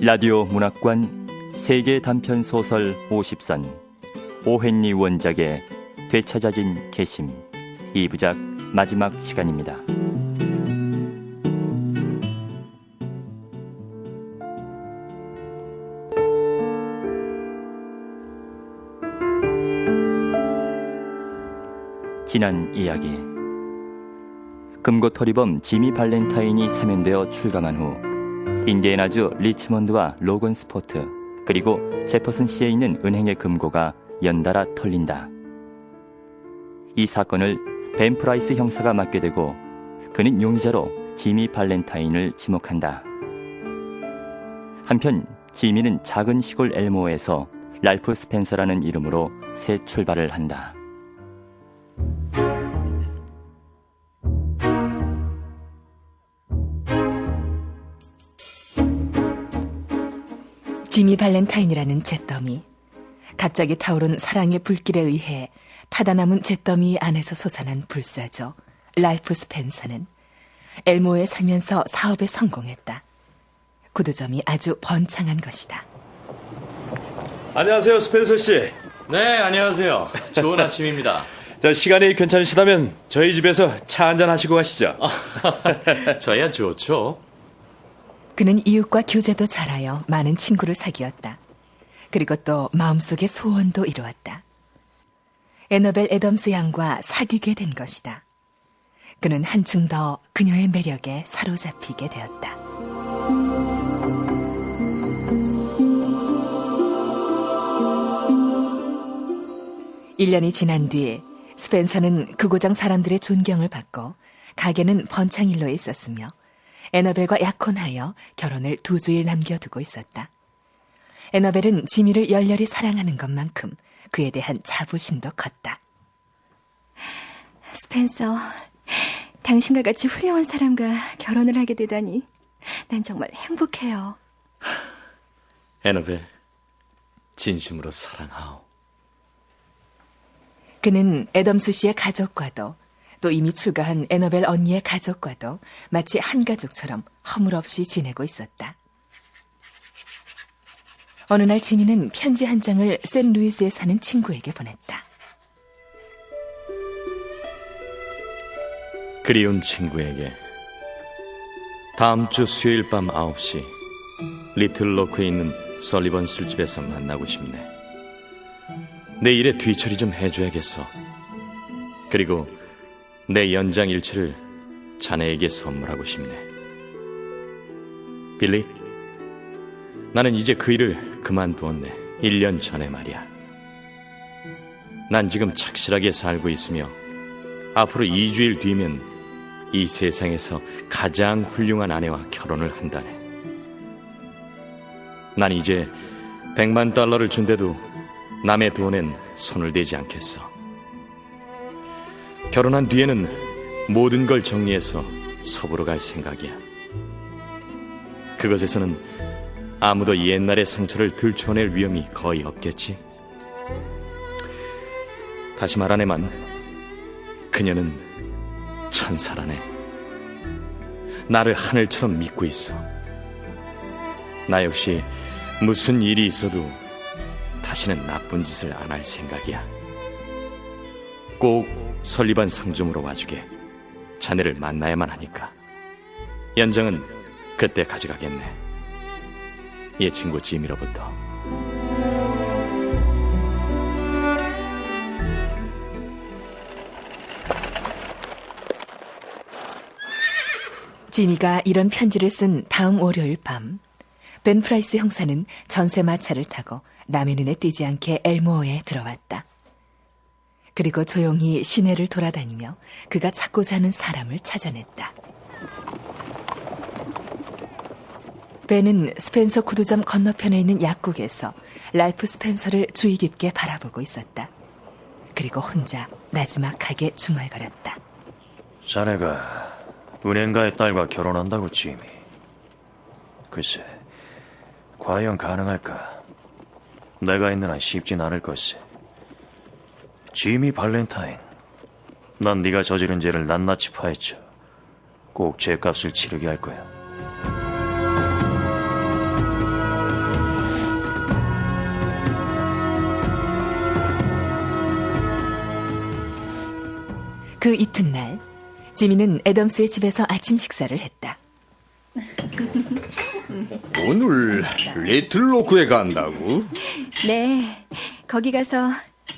라디오 문학관 세계 단편 소설 50선 오헨리 원작의 되찾아진 개심 2부작 마지막 시간입니다. 지난 이야기. 금고털이범 지미 발렌타인이 사면되어 출감한 후 인디애나주 리치먼드와 로건 스포트 그리고 제퍼슨 시에 있는 은행의 금고가 연달아 털린다. 이 사건을 벤 프라이스 형사가 맡게 되고 그는 용의자로 지미 발렌타인을 지목한다. 한편 지미는 작은 시골 엘모어에서 랄프 스펜서라는 이름으로 새 출발을 한다. 지미 발렌타인이라는 잿더미, 갑자기 타오른 사랑의 불길에 의해 타다 남은 잿더미 안에서 솟아난 불사조 랄프 스펜서는 엘모에 살면서 사업에 성공했다. 구두점이 아주 번창한 것이다. 안녕하세요, 스펜서 씨. 네, 안녕하세요. 좋은 아침입니다. 자, 시간이 괜찮으시다면 저희 집에서 차 한잔 하시고 가시죠. 저야 좋죠. 그는 이웃과 교제도 잘하여 많은 친구를 사귀었다. 그리고 또 마음속의 소원도 이루었다. 애너벨 애덤스 양과 사귀게 된 것이다. 그는 한층 더 그녀의 매력에 사로잡히게 되었다. (1년이) 지난 뒤 스펜서는 그 고장 사람들의 존경을 받고 가게는 번창일로에 있었으며 애너벨과 약혼하여 결혼을 2주일 남겨두고 있었다. 애너벨은 지미를 열렬히 사랑하는 것만큼 그에 대한 자부심도 컸다. 스펜서, 당신과 같이 훌륭한 사람과 결혼을 하게 되다니 난 정말 행복해요. 애너벨, 진심으로 사랑하오. 그는 애덤스 씨의 가족과도 또 이미 출가한 애너벨 언니의 가족과도 마치 한 가족처럼 허물없이 지내고 있었다. 어느 날 지미는 편지 한 장을 샌루이스에 사는 친구에게 보냈다. 그리운 친구에게 다음 주 수요일 밤 9시 리틀 로크에 있는 설리번 술집에서 만나고 싶네. 내 일에 뒤처리 좀 해줘야겠어. 그리고 내 연장 일치를 자네에게 선물하고 싶네. 빌리, 나는 이제 그 일을 그만두었네. 1년 전에 말이야. 난 지금 착실하게 살고 있으며 앞으로 2주일 뒤면 이 세상에서 가장 훌륭한 아내와 결혼을 한다네. 난 이제 $100만 준대도 남의 돈엔 손을 대지 않겠어. 결혼한 뒤에는 모든 걸 정리해서 서부로 갈 생각이야. 그것에서는 아무도 옛날의 상처를 들춰낼 위험이 거의 없겠지. 다시 말하네만, 그녀는 천사라네. 나를 하늘처럼 믿고 있어. 나 역시 무슨 일이 있어도 다시는 나쁜 짓을 안 할 생각이야. 꼭 설리반 상점으로 와주게. 자네를 만나야만 하니까. 연장은 그때 가져가겠네. 얘 친구 지미로부터. 지미가 이런 편지를 쓴 다음 월요일 밤, 벤 프라이스 형사는 전세 마차를 타고 남의 눈에 띄지 않게 엘모어에 들어왔다. 그리고 조용히 시내를 돌아다니며 그가 찾고자 하는 사람을 찾아냈다. 벤은 스펜서 구두점 건너편에 있는 약국에서 랄프 스펜서를 주의 깊게 바라보고 있었다. 그리고 혼자 나지막하게 중얼거렸다. 자네가 은행가의 딸과 결혼한다고, 지미. 글쎄, 과연 가능할까? 내가 있는 한 쉽진 않을 것이. 지미 발렌타인, 난 네가 저지른 죄를 낱낱이 파헤쳐 꼭 죄값을 치르게 할 거야. 그 이튿날 지미는 애덤스의 집에서 아침 식사를 했다. 오늘 리틀로크에 간다고? 네, 거기 가서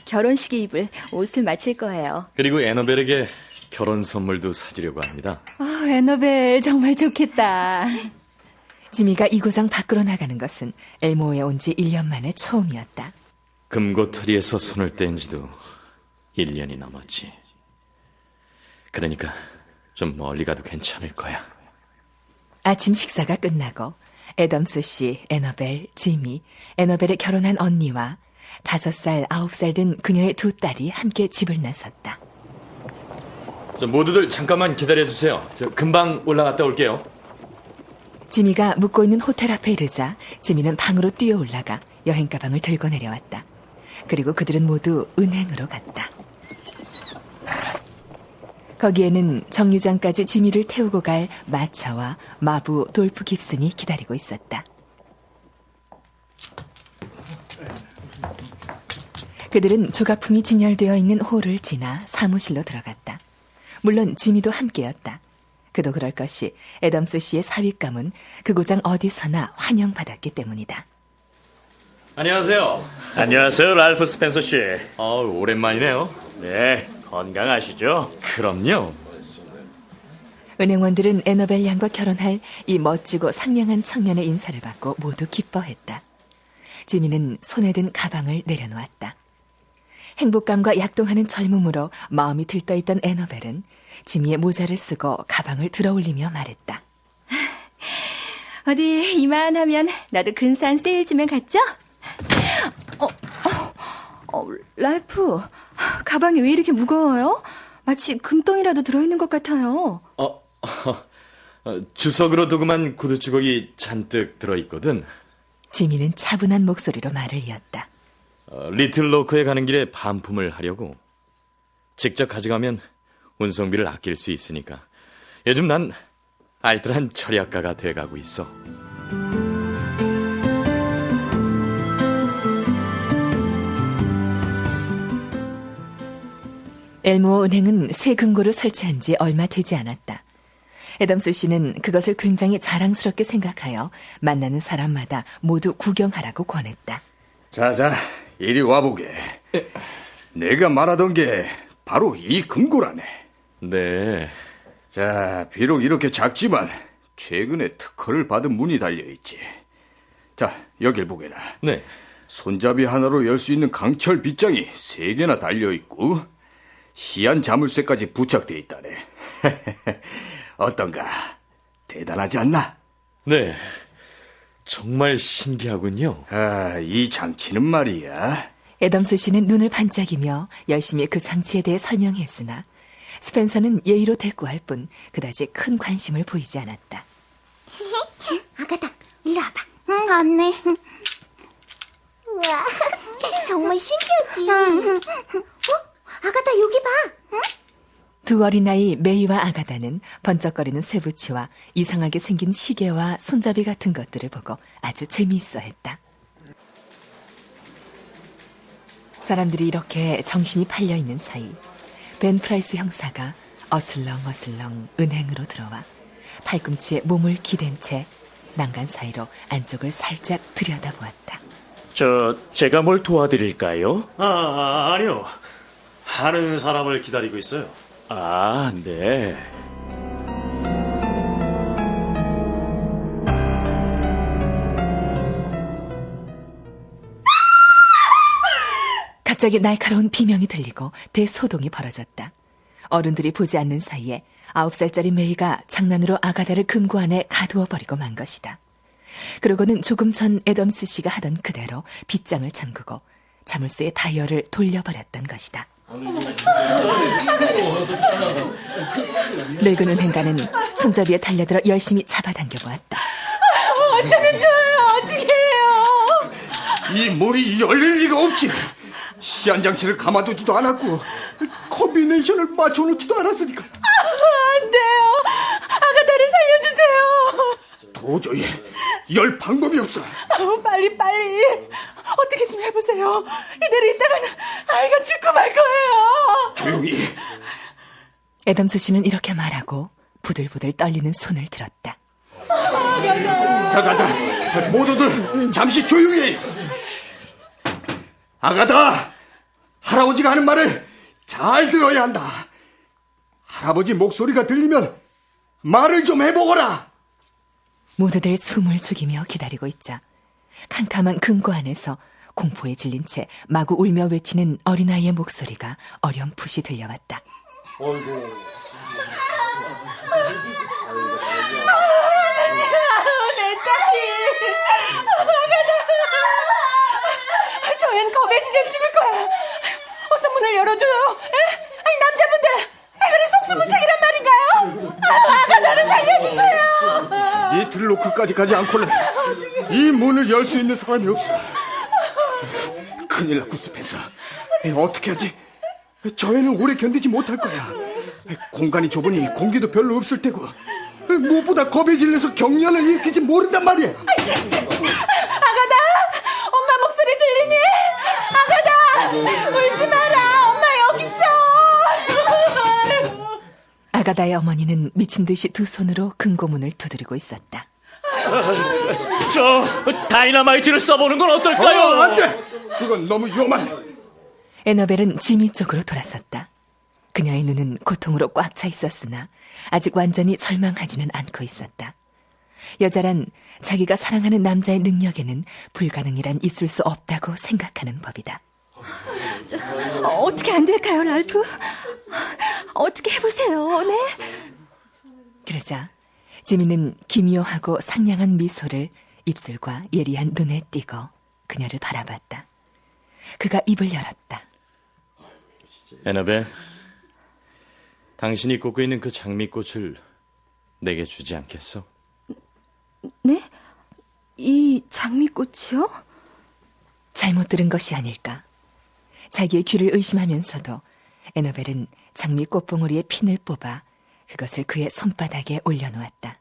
결혼식에 입을 옷을 맞힐 거예요. 그리고 애너벨에게 결혼 선물도 사주려고 합니다. 애너벨 정말 좋겠다. 지미가 이고장 밖으로 나가는 것은 엘모어에 온 지 1년 만에 처음이었다. 금고털이에서 손을 뗀 지도 1년이 넘었지. 그러니까 좀 멀리 가도 괜찮을 거야. 아침 식사가 끝나고 애덤스 씨, 애너벨, 지미, 애너벨의 결혼한 언니와 5살, 9살 된 그녀의 2딸이 함께 집을 나섰다. 모두들 잠깐만 기다려주세요. 저 금방 올라갔다 올게요. 지미가 묵고 있는 호텔 앞에 이르자 지미는 방으로 뛰어 올라가 여행 가방을 들고 내려왔다. 그리고 그들은 모두 은행으로 갔다. 거기에는 정류장까지 지미를 태우고 갈 마차와 마부 돌프 깁슨이 기다리고 있었다. 그들은 조각품이 진열되어 있는 홀을 지나 사무실로 들어갔다. 물론 지미도 함께였다. 그도 그럴 것이 애덤스 씨의 사윗감은 그 고장 어디서나 환영받았기 때문이다. 안녕하세요. 안녕하세요, 랄프 스펜서 씨. 오랜만이네요. 네, 건강하시죠? 그럼요. 은행원들은 애너벨 양과 결혼할 이 멋지고 상냥한 청년의 인사를 받고 모두 기뻐했다. 지미는 손에 든 가방을 내려놓았다. 행복감과 약동하는 젊음으로 마음이 들떠있던 애너벨은 지미의 모자를 쓰고 가방을 들어올리며 말했다. 어디 이만하면 나도 근사한 세일즈면 갔죠? 랄프, 가방이 왜 이렇게 무거워요? 마치 금덩이라도 들어있는 것 같아요. 주석으로 도금한 구두 주걱이 잔뜩 들어있거든. 지미는 차분한 목소리로 말을 이었다. 리틀로크에 가는 길에 반품을 하려고. 직접 가져가면 운송비를 아낄 수 있으니까. 요즘 난 알뜰한 철약가가 돼가고 있어. 엘모어 은행은 새 금고를 설치한 지 얼마 되지 않았다. 애덤스 씨는 그것을 굉장히 자랑스럽게 생각하여 만나는 사람마다 모두 구경하라고 권했다. 자자, 이리 와보게. 내가 말하던 게 바로 이 금고라네. 네. 자, 비록 이렇게 작지만 최근에 특허를 받은 문이 달려있지. 자, 여길 보게나. 네. 손잡이 하나로 열 수 있는 강철 빗장이 3개나 달려있고 시안 자물쇠까지 부착돼 있다네. 어떤가? 대단하지 않나? 네. 정말 신기하군요. 이 장치는 말이야. 애덤스 씨는 눈을 반짝이며 열심히 그 장치에 대해 설명했으나 스펜서는 예의로 대꾸할 뿐 그다지 큰 관심을 보이지 않았다. 아가다, 이리 와봐. 응, 갔네. 우와, 정말 신기하지? 아가다, 여기 봐. 응? 두 어린아이 메이와 아가다는 번쩍거리는 쇠붙이와 이상하게 생긴 시계와 손잡이 같은 것들을 보고 아주 재미있어 했다. 사람들이 이렇게 정신이 팔려있는 사이 벤 프라이스 형사가 어슬렁어슬렁 은행으로 들어와 팔꿈치에 몸을 기댄 채 난간 사이로 안쪽을 살짝 들여다보았다. 제가 뭘 도와드릴까요? 아니요. 하는 사람을 기다리고 있어요. 아, 네. 갑자기 날카로운 비명이 들리고 대소동이 벌어졌다. 어른들이 보지 않는 사이에 9살짜리 메이가 장난으로 아가다를 금고 안에 가두어 버리고 만 것이다. 그러고는 조금 전 애덤스 씨가 하던 그대로 빗장을 잠그고 자물쇠의 다이얼을 돌려버렸던 것이다. 늙은 은행가는 손잡이에 달려들어 열심히 잡아당겨 보았다. 어쩌면 좋아요. 어떻게 해요? 이 문이 열릴 리가 없지. 시안 장치를 감아두지도 않았고 콤비네이션을 맞춰놓지도 않았으니까. 안 돼요. 아가다를 살려주세요. 도저히 열 방법이 없어. 빨리. 어떻게 좀 해보세요. 이대로 있다가는 아이가 죽고 말 거예요. 조용히. 애덤스 씨는 이렇게 말하고 부들부들 떨리는 손을 들었다. 자자자, 모두들 잠시 조용히. 아가다, 할아버지가 하는 말을 잘 들어야 한다. 할아버지 목소리가 들리면 말을 좀 해보거라. 모두들 숨을 죽이며 기다리고 있자 캄캄한 금고 안에서 공포에 질린 채 마구 울며 외치는 어린아이의 목소리가 어렴풋이 들려왔다. 내 딸이. 아가다. 저 앤 겁에 질려 죽을 거야. 어서 문을 열어줘요. 아니, 남자분들. 그래, 속수무책이란 말인가요? 아가다를 살려주세요. 리틀로크까지 가지 않고는 이 문을 열 수 있는 사람이 없어. 큰일 났고, 스펜서. 어떻게 하지? 저 애는 오래 견디지 못할 거야. 공간이 좁으니 공기도 별로 없을 테고, 무엇보다 겁에 질려서 경련을 일으키지 모른단 말이야. 아가다, 엄마 목소리 들리니? 아가다, 울지 마라. 엄마 여기 있어. 아가다의 어머니는 미친 듯이 두 손으로 금고문을 두드리고 있었다. 저 다이너마이트를 써보는 건 어떨까요? 안 돼! 그건 너무 위험하네. 에너벨은 지미 쪽으로 돌아섰다. 그녀의 눈은 고통으로 꽉 차 있었으나 아직 완전히 절망하지는 않고 있었다. 여자란 자기가 사랑하는 남자의 능력에는 불가능이란 있을 수 없다고 생각하는 법이다. 어떻게 안 될까요, 랄프? 어떻게 해보세요, 네? 그러자 지미는 기묘하고 상냥한 미소를 입술과 예리한 눈에 띄고 그녀를 바라봤다. 그가 입을 열었다. 에너벨, 당신이 꽂고 있는 그 장미꽃을 내게 주지 않겠어? 네? 이 장미꽃이요? 잘못 들은 것이 아닐까. 자기의 귀를 의심하면서도 에너벨은 장미 꽃봉오리의 핀을 뽑아 그것을 그의 손바닥에 올려놓았다.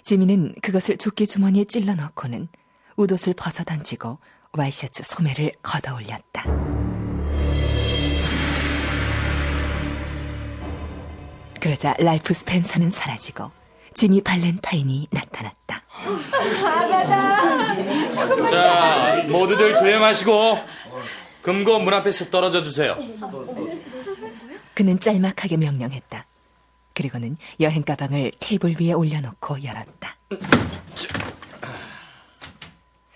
지미는 그것을 조끼 주머니에 찔러 넣고는 웃옷을 벗어던지고 와이셔츠 소매를 걷어 올렸다. 그러자 랄프 스펜서는 사라지고 지미 발렌타인이 나타났다. 자, 모두들 조용하시고 금고 문 앞에서 떨어져 주세요. 그는 짤막하게 명령했다. 그리고는 여행 가방을 테이블 위에 올려놓고 열었다.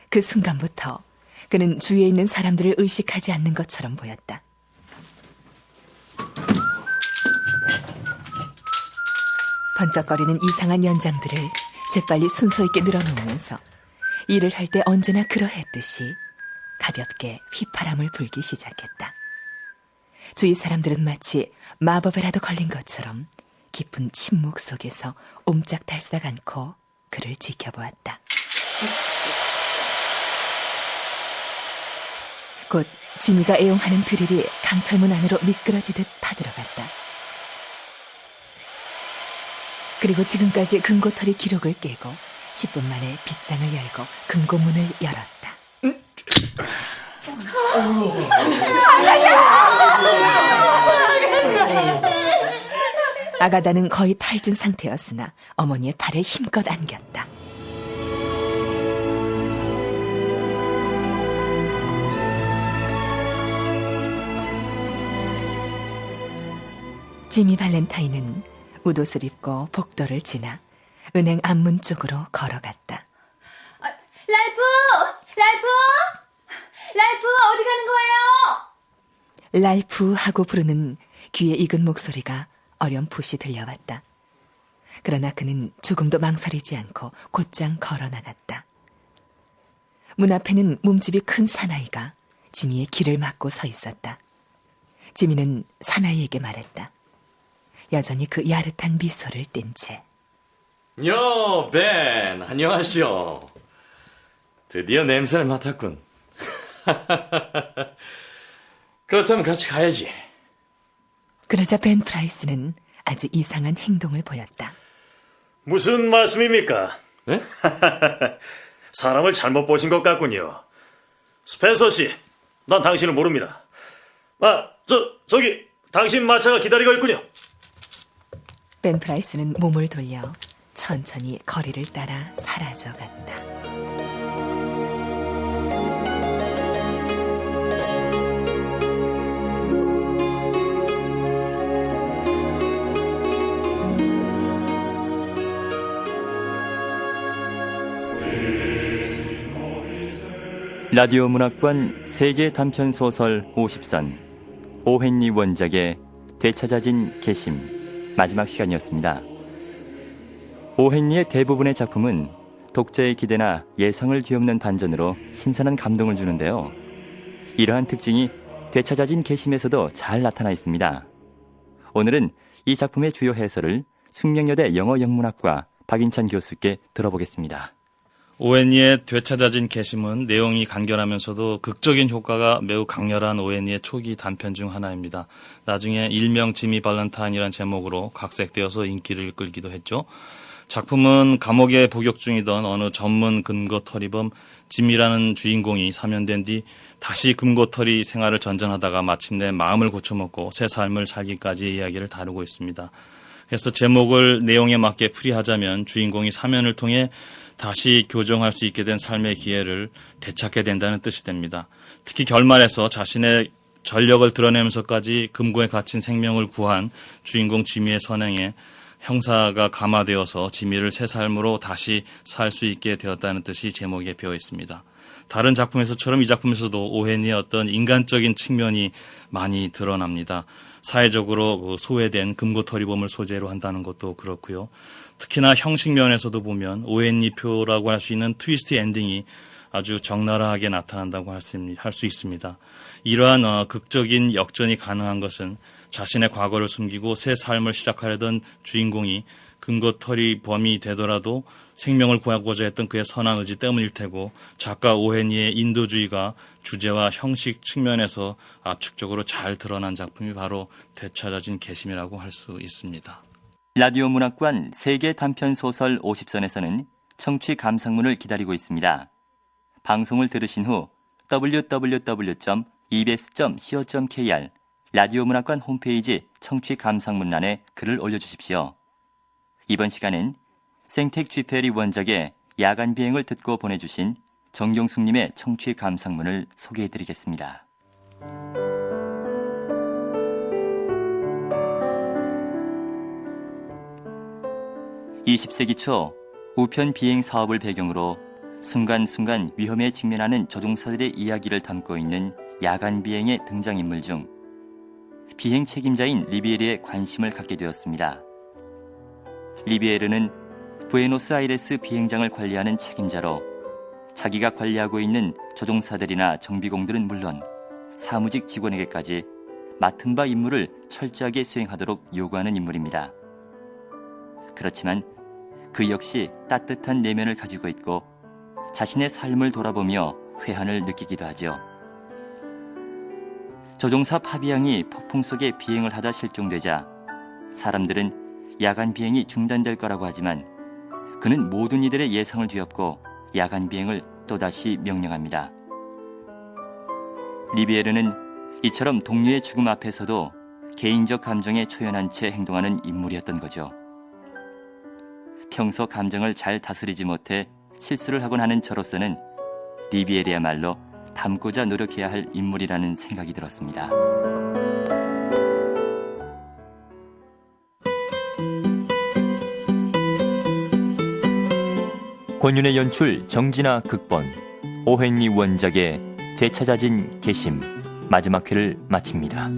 그 순간부터 그는 주위에 있는 사람들을 의식하지 않는 것처럼 보였다. 번쩍거리는 이상한 연장들을 재빨리 순서 있게 늘어놓으면서 일을 할 때 언제나 그러했듯이 가볍게 휘파람을 불기 시작했다. 주위 사람들은 마치 마법에라도 걸린 것처럼 깊은 침묵 속에서 옴짝달싹 않고 그를 지켜보았다. 곧 지미가 애용하는 드릴이 강철문 안으로 미끄러지듯 파들어갔다. 그리고 지금까지 금고털이 기록을 깨고 10분 만에 빗장을 열고 금고문을 열었다. 아가다는 거의 탈진 상태였으나 어머니의 팔에 힘껏 안겼다. 지미 발렌타인은 웃옷을 입고 복도를 지나 은행 앞문 쪽으로 걸어갔다. 랄프! 어디 가는 거예요? 랄프 하고 부르는 귀에 익은 목소리가 어렴풋이 들려왔다. 그러나 그는 조금도 망설이지 않고 곧장 걸어나갔다. 문 앞에는 몸집이 큰 사나이가 지미의 길을 막고 서 있었다. 지미는 사나이에게 말했다. 여전히 그 야릇한 미소를 띤 채. 요, 벤, 안녕하시오. 드디어 냄새를 맡았군. 그렇다면 같이 가야지. 그러자 벤 프라이스는 아주 이상한 행동을 보였다. 무슨 말씀입니까? 네? 사람을 잘못 보신 것 같군요. 스펜서 씨, 난 당신을 모릅니다. 저기 당신 마차가 기다리고 있군요. 벤 프라이스는 몸을 돌려 천천히 거리를 따라 사라져갔다. 라디오 문학관 세계 단편 소설 50선 오헨리 원작의 되찾아진 계심 마지막 시간이었습니다. 오헨리의 대부분의 작품은 독자의 기대나 예상을 뒤엎는 반전으로 신선한 감동을 주는데요. 이러한 특징이 되찾아진 계심에서도 잘 나타나 있습니다. 오늘은 이 작품의 주요 해설을 숙명여대 영어영문학과 박인찬 교수께 들어보겠습니다. 오웬리의 되찾아진 계심은 내용이 간결하면서도 극적인 효과가 매우 강렬한 오웬리의 초기 단편 중 하나입니다. 나중에 일명 지미 발렌타인이라는 제목으로 각색되어서 인기를 끌기도 했죠. 작품은 감옥에 복역 중이던 어느 전문 금고털이범 짐이라는 주인공이 사면된 뒤 다시 금고털이 생활을 전전하다가 마침내 마음을 고쳐먹고 새 삶을 살기까지의 이야기를 다루고 있습니다. 그래서 제목을 내용에 맞게 풀이하자면 주인공이 사면을 통해 다시 교정할 수 있게 된 삶의 기회를 되찾게 된다는 뜻이 됩니다. 특히 결말에서 자신의 전력을 드러내면서까지 금고에 갇힌 생명을 구한 주인공 지미의 선행에 형사가 감화되어서 지미를 새 삶으로 다시 살 수 있게 되었다는 뜻이 제목에 배어 있습니다. 다른 작품에서처럼 이 작품에서도 오헨리의 어떤 인간적인 측면이 많이 드러납니다. 사회적으로 소외된 금고털이범을 소재로 한다는 것도 그렇고요. 특히나 형식 면에서도 보면 오헨리표라고 할 수 있는 트위스트 엔딩이 아주 적나라하게 나타난다고 할 수 있습니다. 이러한 극적인 역전이 가능한 것은 자신의 과거를 숨기고 새 삶을 시작하려던 주인공이 금고털이범이 되더라도 생명을 구하고자 했던 그의 선한 의지 때문일 테고 작가 오헨리의 인도주의가 주제와 형식 측면에서 압축적으로 잘 드러난 작품이 바로 되찾아진 계심이라고 할 수 있습니다. 라디오 문학관 세계 단편 소설 50선에서는 청취 감상문을 기다리고 있습니다. 방송을 들으신 후 www.ebs.co.kr 라디오 문학관 홈페이지 청취 감상문란에 글을 올려주십시오. 이번 시간은 생텍 쥐페리 원작의 야간 비행을 듣고 보내주신 정경숙님의 청취 감상문을 소개해드리겠습니다. 20세기 초 우편 비행 사업을 배경으로 순간순간 위험에 직면하는 조종사들의 이야기를 담고 있는 야간 비행의 등장인물 중 비행 책임자인 리비에르에 관심을 갖게 되었습니다. 리비에르는 부에노스아이레스 비행장을 관리하는 책임자로 자기가 관리하고 있는 조종사들이나 정비공들은 물론 사무직 직원에게까지 맡은 바 임무를 철저하게 수행하도록 요구하는 인물입니다. 그렇지만 그 역시 따뜻한 내면을 가지고 있고 자신의 삶을 돌아보며 회한을 느끼기도 하죠. 조종사 파비앙이 폭풍 속에 비행을 하다 실종되자 사람들은 야간 비행이 중단될 거라고 하지만 그는 모든 이들의 예상을 뒤엎고 야간 비행을 또다시 명령합니다. 리비에르는 이처럼 동료의 죽음 앞에서도 개인적 감정에 초연한 채 행동하는 인물이었던 거죠. 평소 감정을 잘 다스리지 못해 실수를 하곤 하는 저로서는 리비에르야말로 닮고자 노력해야 할 인물이라는 생각이 들었습니다. 권윤의 연출, 정진아 극본, 오헨리 원작의 되찾아진 계심 마지막 회를 마칩니다.